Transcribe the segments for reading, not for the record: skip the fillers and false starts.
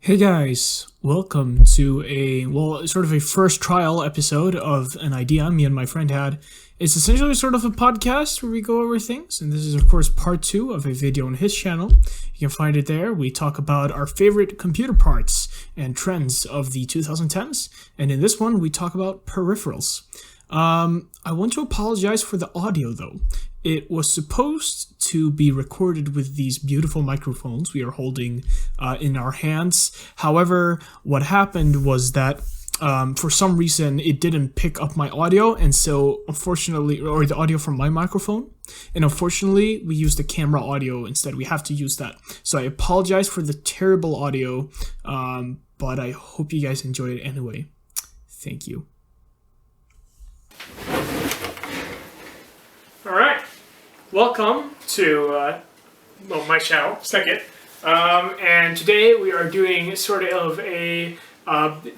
Hey guys, welcome to sort of a first trial episode of an idea me and my friend had. It's essentially sort of a podcast where we go over things, and this is of course part 2 of a video on his channel. You can find it there. We talk about our favorite computer parts and trends of the 2010s, and in this one we talk about peripherals. I want to apologize for the audio though. It was supposed to be recorded with these beautiful microphones we are holding in our hands. However, what happened was that for some reason it didn't pick up my audio, and so unfortunately, or the audio from my microphone, and unfortunately we used the camera audio instead. We have to use that. So I apologize for the terrible audio, but I hope you guys enjoyed it anyway. Thank you. Alright, welcome to my channel, Second. And today we are doing sort of a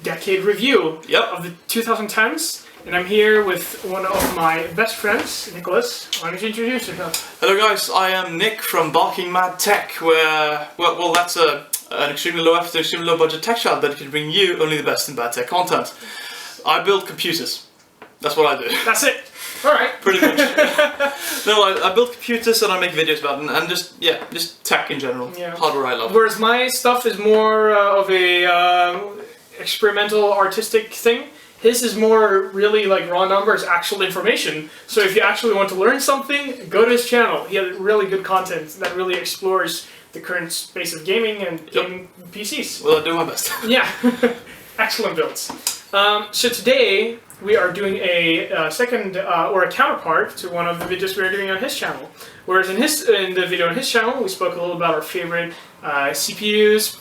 decade review of the 2010s. And I'm here with one of my best friends, Nicholas. Why don't you introduce yourself? Hello guys, I am Nick from Barking Mad Tech, where, well that's an extremely low effort, extremely low budget tech channel that can bring you only the best in bad tech content. I build computers. That's what I do. That's it. Alright. Pretty much. No, I build computers and I make videos about them, and just tech in general. Yeah. Hardware I love. Whereas my stuff is more of a experimental, artistic thing. His is more really like raw numbers, actual information. So if you actually want to learn something, go to his channel. He has really good content that really explores the current space of gaming and gaming PCs. Well, I do my best. Yeah. Excellent builds. So today we are doing a second or a counterpart to one of the videos we were doing on his channel. Whereas in the video on his channel, we spoke a little about our favorite CPUs,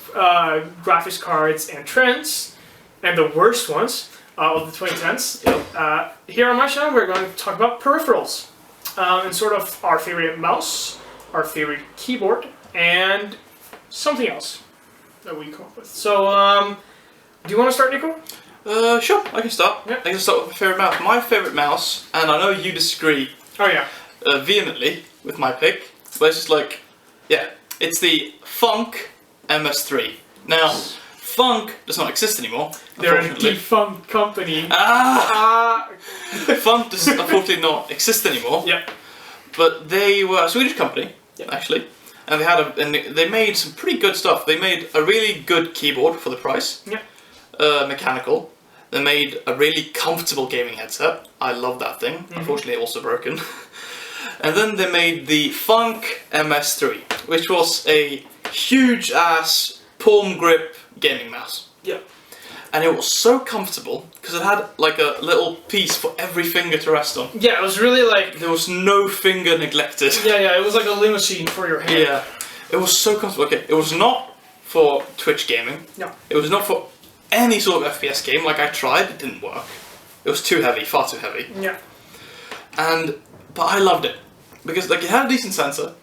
graphics cards, and trends, and the worst ones of the 2010s. Here on my channel, we're going to talk about peripherals and sort of our favorite mouse, our favorite keyboard, and something else that we come up with. So, do you want to start, Nico? Sure, I can start. Yeah. I can start with my favourite mouse. My favourite mouse, and I know you disagree vehemently with my pick, but it's just like, it's the Funk MS3. Now, Funk does not exist anymore. They're a defunct company. Funk does unfortunately not exist anymore. Yeah. But they were a Swedish company, actually, and they made some pretty good stuff. They made a really good keyboard for the price. Yeah. Mechanical. They made a really comfortable gaming headset. I love that thing. Unfortunately, also broken. And then they made the Funk MS3, which was a huge ass palm grip gaming mouse. Yeah. And it was so comfortable because it had like a little piece for every finger to rest on. Yeah, it was really like... There was no finger neglected. Yeah, it was like a limousine for your hand. Yeah. It was so comfortable. Okay, it was not for Twitch gaming. No. It was not for any sort of FPS game. Like I tried, it didn't work. It was too heavy, far too heavy. Yeah. But I loved it because like it had a decent sensor.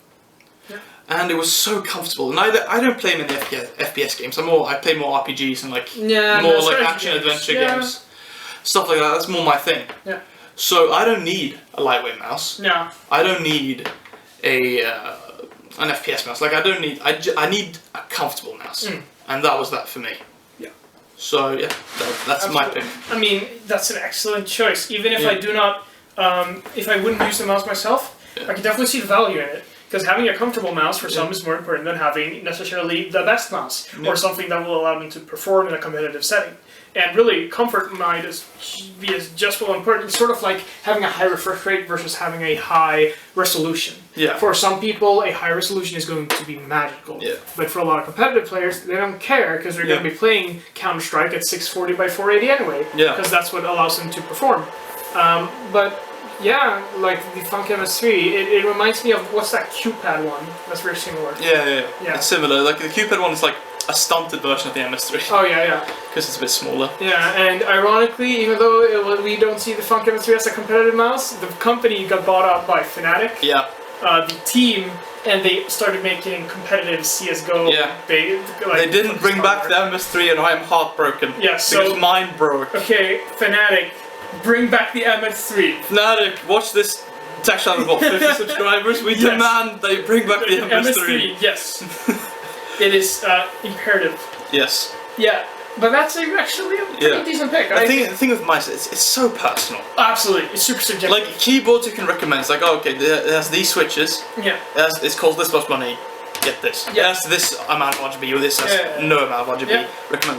Yeah. And it was so comfortable. And I don't play many FPS games. I play more RPGs and like more like action adventure games, stuff like that. That's more my thing. Yeah. So I don't need a lightweight mouse. No. I don't need an FPS mouse. Like I need a comfortable mouse, and that was that for me. Yeah. So yeah, that's my pick. I mean, that's an excellent choice. Even if I do not, if I wouldn't use the mouse myself, I can definitely see the value in it. Because having a comfortable mouse for some is more important than having necessarily the best mouse, or something that will allow me to perform in a competitive setting. And really, comfort might be just as important. It's sort of like having a high refresh rate versus having a high resolution. Yeah. For some people, a high resolution is going to be magical. Yeah. But for a lot of competitive players, they don't care because they're going to be playing Counter-Strike at 640 by 480 anyway. Yeah. Because that's what allows them to perform. But yeah, like the Funk MS3, it reminds me of, what's that Q-Pad one? That's very similar. Yeah. It's similar. Like the Q-Pad one is like a stunted version of the MS3. Oh yeah. Because it's a bit smaller. Yeah, and ironically, even though we don't see the Funk MS3 as a competitive mouse, the company got bought out by Fnatic. Yeah. The team, and they started making competitive CS:GO. Yeah. They didn't bring back the MS3, and I am heartbroken. Yeah, so because mine broke. Okay, Fnatic, bring back the MS3. Fnatic, watch this tech channel with 50 subscribers. We demand they bring back the MS3. Yes. It is imperative. Yes. Yeah, but that's actually a pretty decent pick. The thing with mice, it's so personal. Absolutely, it's super subjective. Like keyboards, you can recommend. It's like, oh, okay, it has these switches. Yeah. It's cost this much money. Get this. Yeah. It has this amount of RGB, or this has no amount of RGB. Yeah. Recommend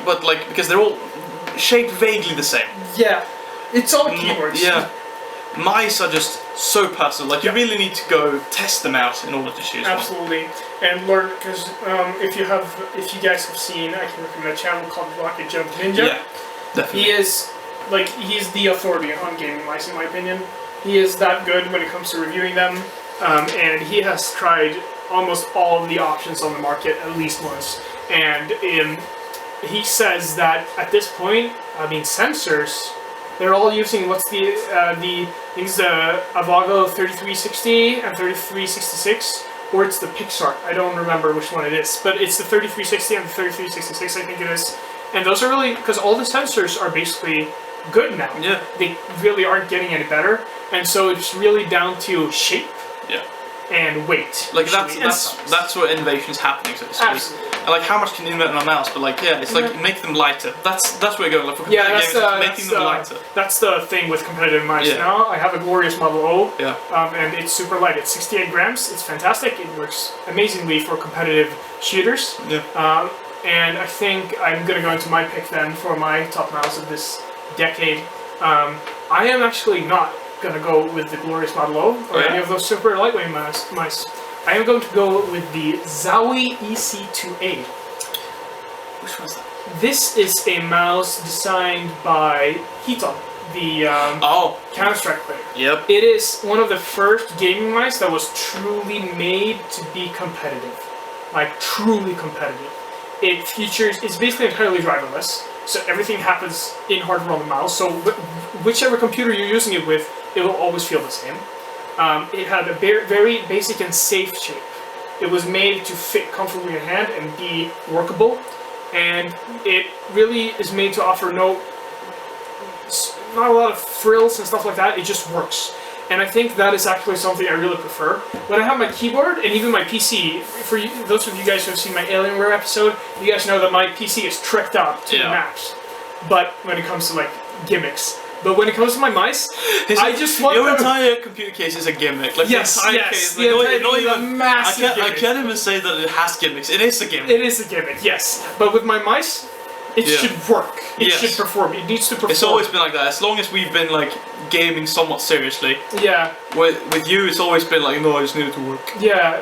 but like because they're all shaped vaguely the same. Yeah, it's all keyboards. Yeah. Mice are just so personal. Like you really need to go test them out in order to choose Absolutely. And learn, because if you guys have seen, I can recommend a channel called Rocket Jump Ninja. Yeah, definitely. He's the authority on gaming mice, in my opinion. He is that good when it comes to reviewing them, and he has tried almost all of the options on the market at least once. And he says that at this point, sensors, they're all using Avago 3360 and 3366, or it's the Pixar. I don't remember which one it is, but it's the 3360 and the 3366, I think it is. And those are really, because all the sensors are basically good now. Yeah. They really aren't getting any better, and so it's really down to shape. Yeah. And weight. Like that's where innovation is happening, so to speak. Absolutely. And like how much can you invent on a mouse? But like it's like make them lighter. That's where you're going. Like for making them lighter. That's the thing with competitive mice now. I have a glorious Model O. Yeah. And it's super light. It's 68 grams. It's fantastic. It works amazingly for competitive shooters. Yeah. And I think I'm gonna go into my pick then for my top mouse of this decade. I am actually not gonna go with the glorious Model O or any of those super lightweight mice. I am going to go with the Zowie EC2A. Which one's that? This is a mouse designed by Hiton, the Counter-Strike player. Yep. It is one of the first gaming mice that was truly made to be competitive. Like, truly competitive. It's basically entirely driverless, so everything happens in hardware on the mouse, so whichever computer you're using it with, it will always feel the same. It had a very basic and safe shape. It was made to fit comfortably in your hand and be workable, and it really is made to offer not a lot of frills and stuff like that. It just works. And I think that is actually something I really prefer. When I have my keyboard and even my PC, for those of you guys who have seen my Alienware episode, you guys know that my PC is tricked out to the max. But when it comes to like gimmicks. But when it comes to my mice, I just want your entire computer case is a gimmick. Like yes, the entire case, like, a massive I can't even say that it has gimmicks. It is a gimmick. It is a gimmick, yes. But with my mice, it should work. It should perform. It needs to perform. It's always been like that. As long as we've been like gaming somewhat seriously. Yeah. With you, it's always been like, no, I just need it to work. Yeah.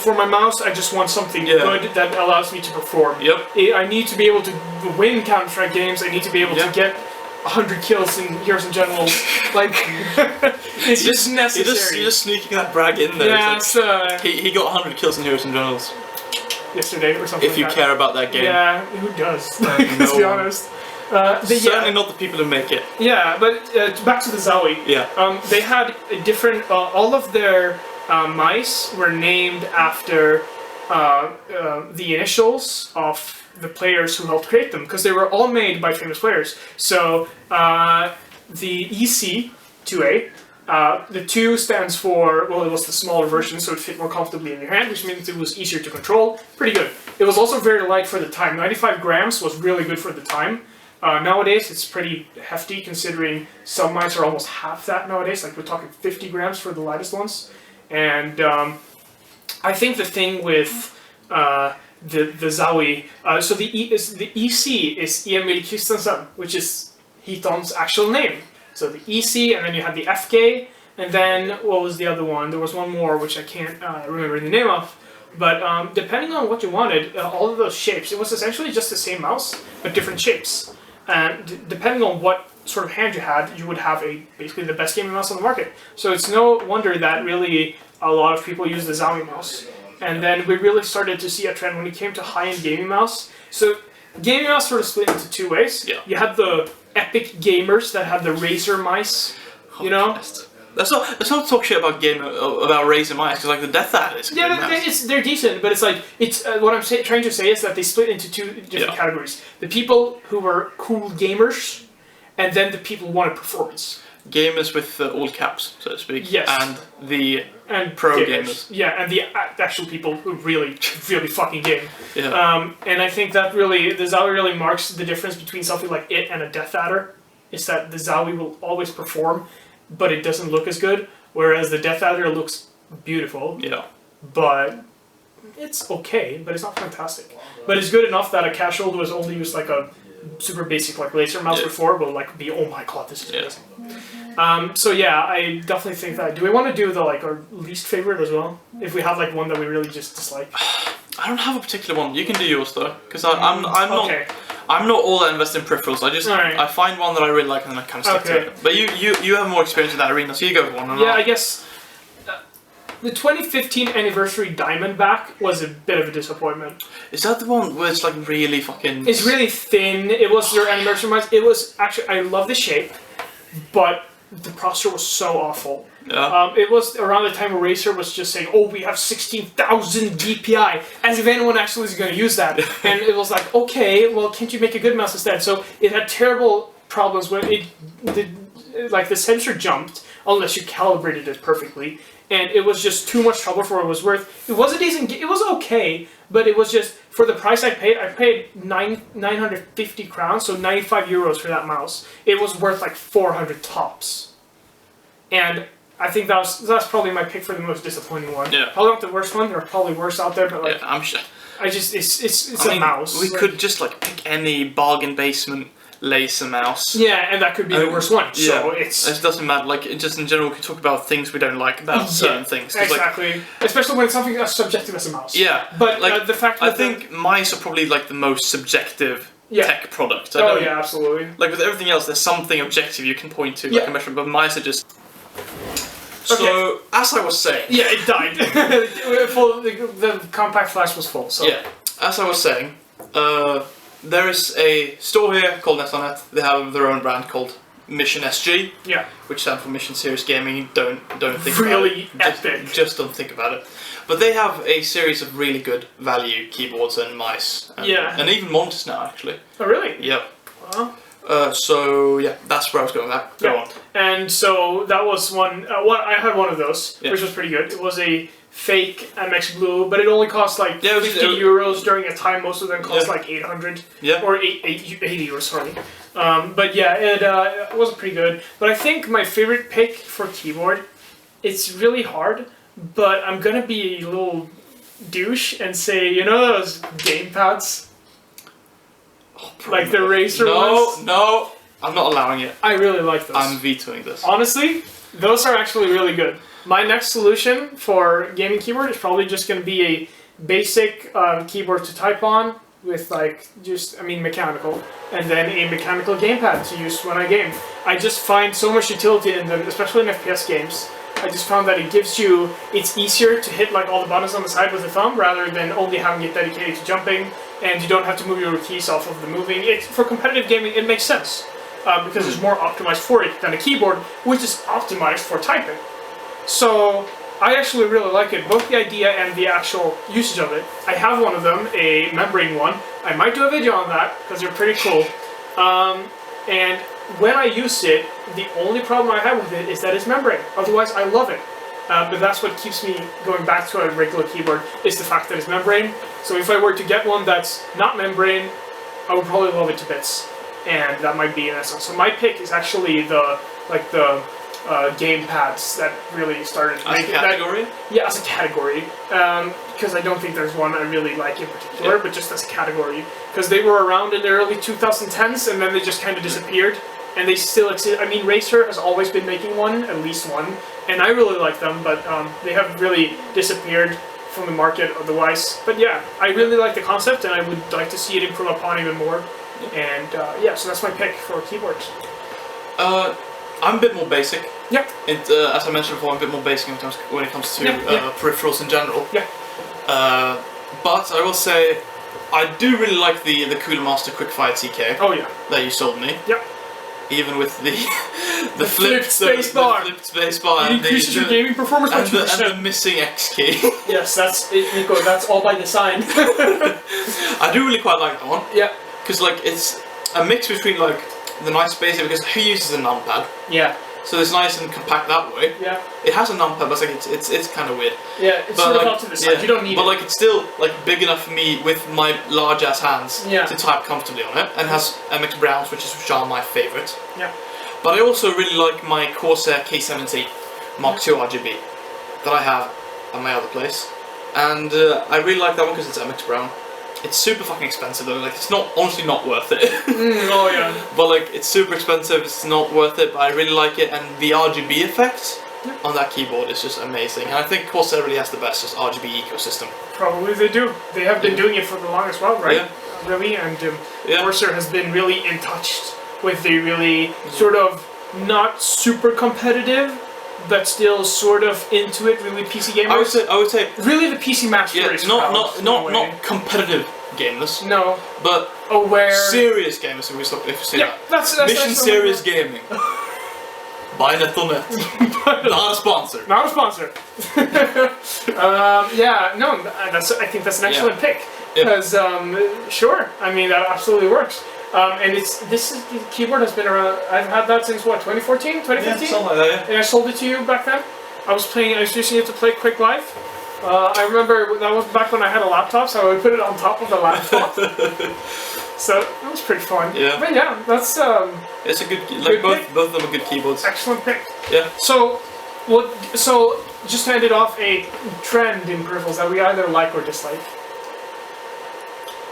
For my mouse, I just want something good that allows me to perform. Yep. I need to be able to win Counter-Strike games. I need to be able to get 100 kills in Heroes in General. Like, it's just necessary. You're just sneaking that brag in there. Yeah, like, he got 100 kills in Heroes in Generals. Yesterday or something. If you care about that game. Yeah, who does? Let's be honest. Certainly not the people who make it. Yeah, but back to the Zowie. Yeah. They had a different. All of their mice were named after the initials of the players who helped create them, because they were all made by famous players. So the EC2A. The 2 stands for, well, it was the smaller version, so it fit more comfortably in your hand, which means it was easier to control. Pretty good. It was also very light for the time. 95 grams was really good for the time. Nowadays, it's pretty hefty, considering some mice are almost half that nowadays. Like, we're talking 50 grams for the lightest ones. And I think the thing with the Zowie, so the EC is Emil Christensen, which is Hiton's actual name. So the EC, and then you had the FK, and then what was the other one? There was one more which I can't remember the name of. But depending on what you wanted, all of those shapes, it was essentially just the same mouse, but different shapes. And depending on what sort of hand you had, you would have basically the best gaming mouse on the market. So it's no wonder that really a lot of people use the Zowie mouse. And then we really started to see a trend when it came to high-end gaming mouse. So gaming mouse sort of split into two ways. Yeah. You had the epic gamers that had the Razer mice, you know. Let's not talk shit about Razer mice, because like the Death Adder is they're decent, but it's like what I'm trying to say is that they split into two different categories: the people who were cool gamers, and then the people who wanted performance. gamers with all caps, so to speak. Yes. And the and pro gamers. Yeah, and the actual people who really, really fucking game. Yeah. And I think that really, the Zowie really marks the difference between something like it and a Death Adder. It's that the Zowie will always perform, but it doesn't look as good, whereas the Death Adder looks beautiful. Yeah. But it's okay, but it's not fantastic. But it's good enough that a casual who has only used like a super basic like laser mouse before will like be, oh my god, this is amazing. So yeah, I definitely think that. Do we want to do the like our least favorite as well? If we have like one that we really just dislike. I don't have a particular one. You can do yours though, because I'm not all that invested in peripherals. I find one that I really like and then I kind of stick to it. But you have more experience in that arena, so you go with one. Yeah, I guess. The 2015 anniversary Diamondback was a bit of a disappointment. Is that the one where it's like really fucking... It's really thin. It was their anniversary month. It was actually... I love the shape, but the processor was so awful. Yeah. It was around the time where Razer was just saying, oh, we have 16,000 DPI, as if anyone actually is going to use that. And it was like, okay, well, can't you make a good mouse instead? So it had terrible problems when the sensor jumped, unless you calibrated it perfectly. And it was just too much trouble for what it was worth. It was a decent. It was okay, but it was just for the price I paid. I paid 950 crowns, so 95 euros for that mouse. It was worth like 400 tops. And I think that's probably my pick for the most disappointing one. Yeah. Probably not the worst one. There are probably worse out there, but like yeah, I'm sure. It's a mouse. We could just like pick any bargain basement laser mouse. Yeah, and that could be the worst one. So it doesn't matter. Like, just in general, we can talk about things we don't like about certain things. Exactly. Like, especially when it's something as subjective as a mouse. Yeah, but like the fact that I think mice are probably like the most subjective tech product. Yeah, absolutely. Like with everything else, there's something objective you can point to, like a measurement, but mice are just. So, as I was saying... Yeah, it died. The compact flash was full, so... Yeah, as I was saying, there is a store here called NetOnNet. They have their own brand called Mission SG. Yeah. Which stands for Mission Series Gaming. Don't think really about it. Epic. Just don't think about it. But they have a series of really good value keyboards and mice. And even monitors now, actually. Oh, really? Yep. Wow. So yeah, that's where I was going with that. Go on. And so that was one. I had one of those, which was pretty good. It was a fake MX Blue, but it only cost like 50 euros during a time. Most of them cost like 800 or 80 euros. Sorry. But yeah, it was pretty good. But I think my favorite pick for keyboard, it's really hard, but I'm gonna be a little douche and say, you know those gamepads? Like the Razer ones? No, I'm not allowing it. I really like those. I'm vetoing this. Honestly, those are actually really good. My next solution for gaming keyboard is probably just going to be a basic keyboard to type on with like mechanical, and then a mechanical gamepad to use when I game. I just find so much utility in them, especially in FPS games. I just found that it's easier to hit like all the buttons on the side with the thumb rather than only having it dedicated to jumping, and you don't have to move your keys off of the moving. For competitive gaming, it makes sense because it's more optimized for it than a keyboard, which is optimized for typing. So I actually really like it, both the idea and the actual usage of it. I have one of them, a membrane one. I might do a video on that because they're pretty cool. And when I use it, the only problem I have with it is that it's membrane. Otherwise, I love it. But that's what keeps me going back to a regular keyboard, is the fact that it's membrane. So if I were to get one that's not membrane, I would probably love it to bits. And that might be an essence. So my pick is actually the game pads that really started to make it. As a category? Yeah, as a category. Because I don't think there's one I really like in particular, but just as a category. Because they were around in the early 2010s, and then they just kind of disappeared. And they still exist. I mean, Razer has always been making one, at least one, and I really like them, but they have really disappeared from the market otherwise. But yeah, I really like the concept, and I would like to see it improve upon even more. And yeah, so that's my pick for keyboards. I'm a bit more basic. Yeah. As I mentioned before, I'm a bit more basic when it comes to peripherals in general. Yeah. But I will say, I do really like the Cooler Master Quickfire TK. Oh yeah. That you sold me. Yep. Even with the flipped spacebar. The flipped spacebar. It increases your gaming performance by 2%. And the missing X key. Yes, that's it, Nico. That's all by design. I do really quite like that one. Yeah. Because like it's a mix between like the nice basic, because who uses a numpad? Yeah. so it's nice and compact that way. Yeah. It has a numpad, but it's kind of weird. Yeah, it's sort of up to the side. You don't need but it. like it's still like big enough for me with my large ass hands to type comfortably on it, and has MX Browns, which are my favourite. Yeah. But I also really like my Corsair K70 Mark II RGB that I have at my other place, and I really like that one because it's MX Brown. It's super fucking expensive though. Like it's honestly not worth it. Oh yeah. But like it's super expensive. It's not worth it. But I really like it, and the RGB effect on that keyboard is just amazing. And I think Corsair really has the best just RGB ecosystem. Probably they do. They have been doing it for the longest while, right? Yeah. Really, and Corsair has been really in touch with the really sort of not super competitive, but still sort of into it, really PC gamers. I would say really the PC Master Race. Not competitive gamers. No. But aware. Serious gamers, if you say that. That's Mission Serious Gaming. By Net.net. Not a sponsor. Not a sponsor. I think that's an excellent pick. Because, sure, I mean, that absolutely works. And the keyboard has been around, I've had that since what, 2014, 2015? Yeah, something like that, yeah. And I sold it to you back then. I was using it to play Quick Life. I remember that was back when I had a laptop, so I would put it on top of the laptop. So it was pretty fun. Yeah. But yeah, that's it's a good both of them are good keyboards. Excellent pick. Yeah. So just to end it off, a trend in peripherals that we either like or dislike.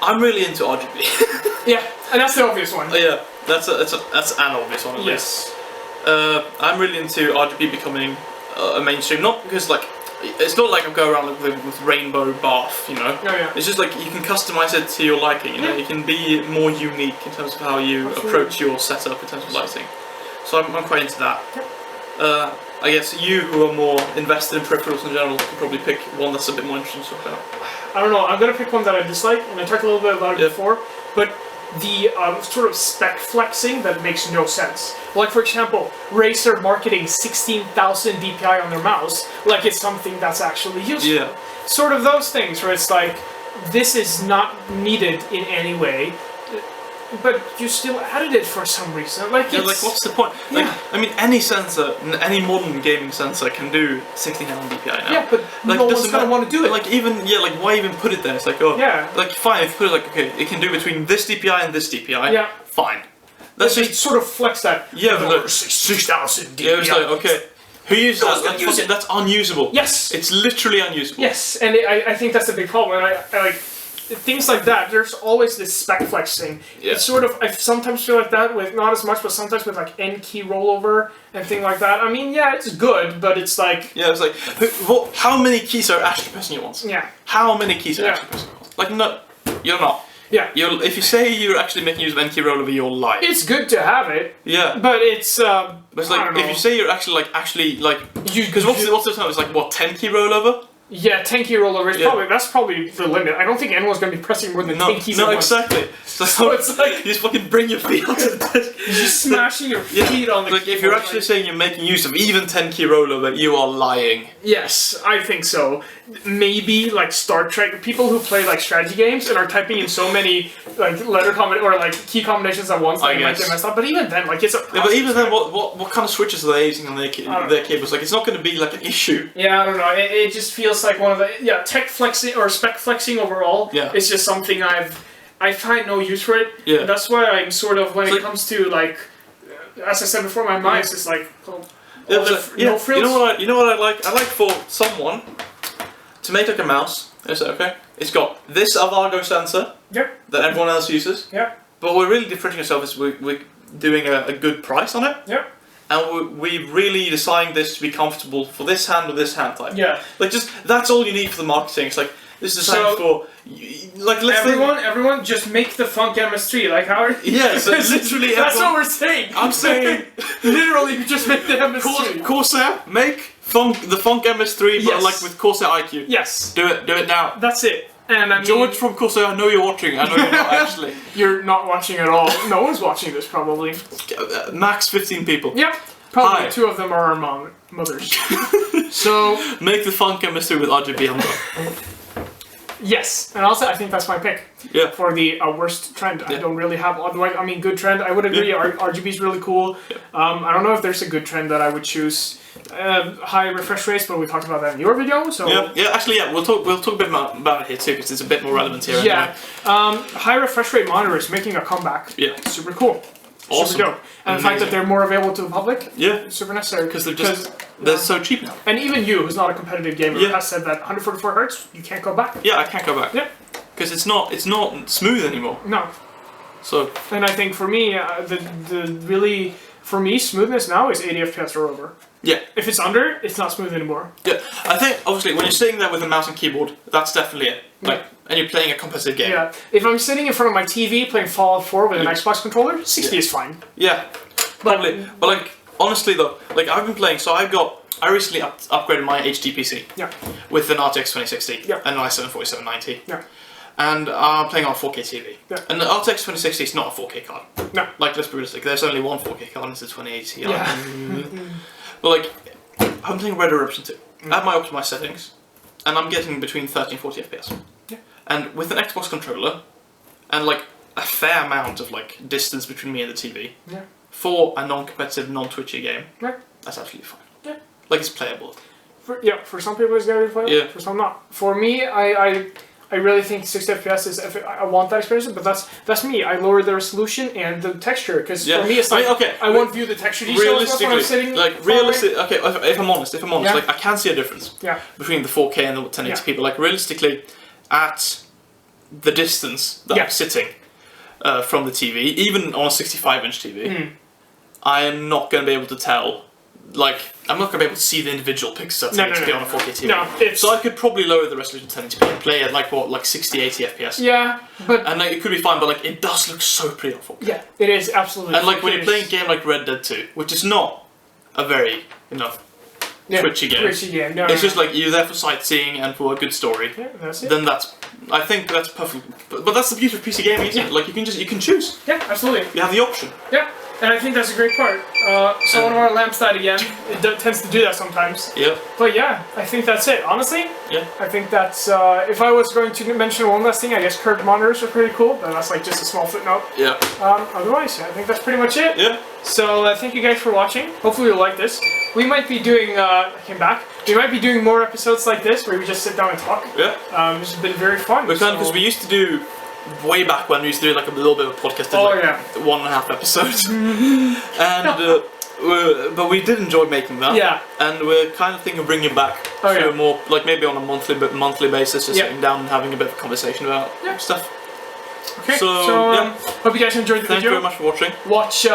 I'm really into RGB. Yeah, and that's the obvious one. Yeah, that's an obvious one at least. I'm really into RGB becoming a mainstream, not because like it's not like I'm going around with rainbow bath, you know. Oh, yeah. It's just like you can customize it to your liking, you know. You can be more unique in terms of how you approach your setup in terms of lighting. So I'm quite into that. Yep. I guess you who are more invested in peripherals in general can probably pick one that's a bit more interesting to talk about. I don't know, I'm going to pick one that I dislike, and I talked a little bit about it before, but the sort of spec flexing that makes no sense. Like, for example, Razer marketing 16,000 DPI on their mouse like it's something that's actually useful. Yeah. Sort of those things where it's like, this is not needed in any way, but you still added it for some reason. Like, like what's the point? Like, I mean, any sensor, any modern gaming sensor can do 16,000 DPI now. Yeah, but like, no one's gonna want to do it. Like why even put it there? It's like, like fine, if you put it like, okay, it can do between this DPI and this DPI. Yeah. Fine. Let's just sort of flex that. Yeah, but 6,000 DPI. Yeah, it's like, okay, who uses that? Like, use it. That's unusable. Yes. It's literally unusable. Yes, and I think that's a big problem. And I like things like that. There's always this spec flexing. Yeah. It's sort of, I sometimes feel like that with, not as much, but sometimes with like N key rollover and thing like that. I mean, yeah, it's good, but it's like... Yeah, it's like, how many keys are actually pressing at once? Yeah. How many keys are actually pressing at once? Like, no, you're not. Yeah. If you say you're actually making use of N key rollover, you're lying. It's good to have it. Yeah. But it's, but it's like, if you say you're actually because what's the time? It's like, what, 10 key rollover? Yeah, 10 key rollover is that's probably the limit. I don't think anyone's going to be pressing more than 10 keys at once. Exactly. So it's like you just fucking bring your feet onto the desk. You're just smashing your feet on the keyboard. Like if you're actually saying you're making use of even 10 key rollover, you are lying. Yes, I think so. Maybe like Star Trek people who play like strategy games and are typing in so many like or like key combinations at once that they might get messed up. But even then, like it's a but even then, what kind of switches are they using on their keyboards? Like it's not going to be like an issue. Yeah, I don't know. It just feels like one of the tech flexing or spec flexing overall. Yeah. It's just something I find no use for it. Yeah. And that's why I'm sort of when it comes to like, as I said before, my mouse is like no frills. You know what I like? I like for someone to make like a mouse. It's okay. It's got this Avago sensor. Yep. That everyone else uses. Yep. But we're really differentiating ourselves. We're doing a good price on it. Yep. And we really deciding this to be comfortable for this hand or this hand type. Yeah. Like just that's all you need for the marketing. It's like this is designed for like everyone just make the Funk MS3 like how yeah. So literally that's what we're saying. I'm saying literally just make the MS3. Corsair make the Funk MS3 but like with Corsair IQ. Yes. Do it now. That's it. And I mean, George from Corsair, I know you're watching. I know you're not actually. You're not watching at all. No one's watching this probably. Max 15 people. Yep. Probably 2 of them are our mothers. So make the Funk MS3 with RGB on top. Yes, and also I think that's my pick Yeah. for the worst trend. I Yeah. don't really have otherwise. I mean, good trend. I would agree. Yeah. RGB is really cool. Yeah. I don't know if there's a good trend that I would choose. High refresh rates, but we talked about that in your video. So Yeah. Actually, yeah. We'll talk a bit about it here too, because it's a bit more relevant here. yeah, high refresh rate monitors making a comeback. Yeah. Super cool. Awesome. Super dope. And the fact that Amazing. they're more available to the public. Yeah. Super necessary. Because they're so cheap now. And even you, who's not a competitive gamer, Yeah. has said that 144 hertz, you can't go back. Yeah, I can't go back. Yeah. Because it's not smooth anymore. No. So And I think for me, for me, smoothness now is 80 FPS or over. yeah. If it's under, it's not smooth anymore. Yeah, I think obviously when you're sitting there with a mouse and keyboard, that's definitely it. Like, and you're playing a competitive game. Yeah. If I'm sitting in front of my TV playing Fallout 4 with an Yeah. Xbox controller, 60 is fine. Yeah, probably. But like, honestly though, like I've been playing. So I recently upgraded my HD PC. Yeah. With an RTX 2060 Yeah. and an i7 4790. Yeah. And I'm playing on 4K TV. Yeah. And the RTX 2060 is not a 4K card. No. Like, let's be realistic. There's only one 4K card, and it's a 2080 Ti. Yeah. But like, I'm playing Red Dead Redemption 2. I have my optimized settings, and I'm getting between 30 and 40 FPS. Yeah. And with an Xbox controller, and like a fair amount of like distance between me and the TV, Yeah. for a non-competitive, non-twitchy game, Yeah. that's absolutely fine. Yeah. Like, it's playable. For some people it's gonna be playable. Yeah. For some not. For me, I really think 60 FPS is. I want that experience, but that's me. I lower the resolution and the texture because Yeah. for me it's I like mean, okay, I won't view the texture details when I'm sitting. like far away. realistic. Okay, if I'm honest, Yeah. like I can see a difference Yeah. between the 4K and the 1080p. But like realistically, at the distance that Yeah. I'm sitting from the TV, even on a 65-inch TV, Mm. I am not going to be able to tell. Like, I'm not going to be able to see the individual pixels No, on a 4K TV. No, it's So I could probably lower the resolution to 1080p and play at like 60, 80 FPS. yeah, but And like, it could be fine, but like it does look so pretty on 4K. yeah, it is absolutely. And like when it you're is. playing a game like Red Dead 2, which is not a very, twitchy game. Twitchy game. No, It's no, just like you're there for sightseeing and for a good story. yeah, that's it. Then I think that's perfect. But that's the beauty of PC gaming, isn't it? Like you can choose. Yeah, absolutely. You have the option. Yeah, and I think that's a great part. So one of our lamps died again. It tends to do that sometimes. Yeah. But yeah, I think that's it. Honestly, Yeah. I think that's. If I was going to mention one last thing, I guess curved monitors are pretty cool, but that's like just a small footnote. Yeah. Otherwise, I think that's pretty much it. Yeah. So thank you guys for watching. Hopefully you'll like this. We might be doing. I came back. We might be doing more episodes like this where we just sit down and talk. Yeah. This has been very fun. We can, because we used to do way back when we used to do like a little bit of a podcast. In, like, 1.5 episodes. And but we did enjoy making that. Yeah. And we're kind of thinking of bringing it back Oh, to yeah. a more like maybe on a monthly basis, just Yeah. sitting down and having a bit of a conversation about Yeah. stuff. Okay. So, yeah. Hope you guys enjoyed the Thank you video. very much for watching. Watch.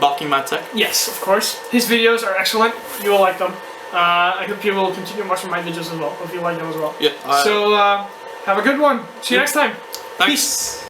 Barking Mad Tech. Yes, of course. His videos are excellent. You will like them. I hope you will continue watching my videos as well. Hope you like them as well. Yeah. So have a good one. See you next time. Thanks. Peace.